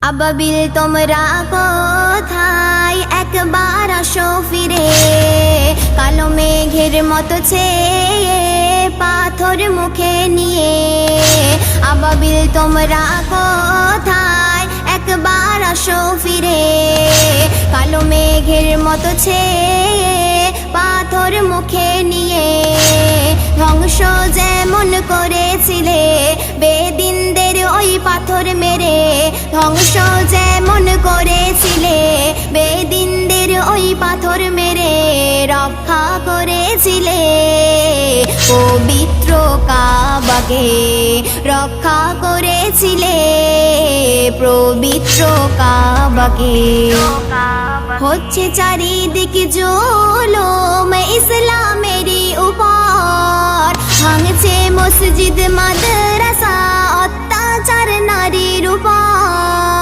আবাবিল তোমরা কোথায়, একবার আসো ফিরে। কালো মেঘের মতো ছেয়ে পাথর মুখে নিয়ে। আবাবিল তোমরা কোথায়, একবার আসো ফিরে। কালো মেঘের মতো ছেয়ে পাথর মুখে নিয়ে। ধ্বংস যেমন করেছিলে বেদিনদের ওই পাথর মেরে। ধ্বংস যেমন করেছিলে বেদিনদের ওই পাথর মেরে। রক্ষা করেছিলে পবিত্র কাবাকে, রক্ষা করেছিলে পবিত্র কাবাকে। হচ্ছে চারিদিকে জুলুম ইসলামেরই উপর। ভাঙছে মসজিদ মাদ্রাসা, অত্যাচার নারীর উপর।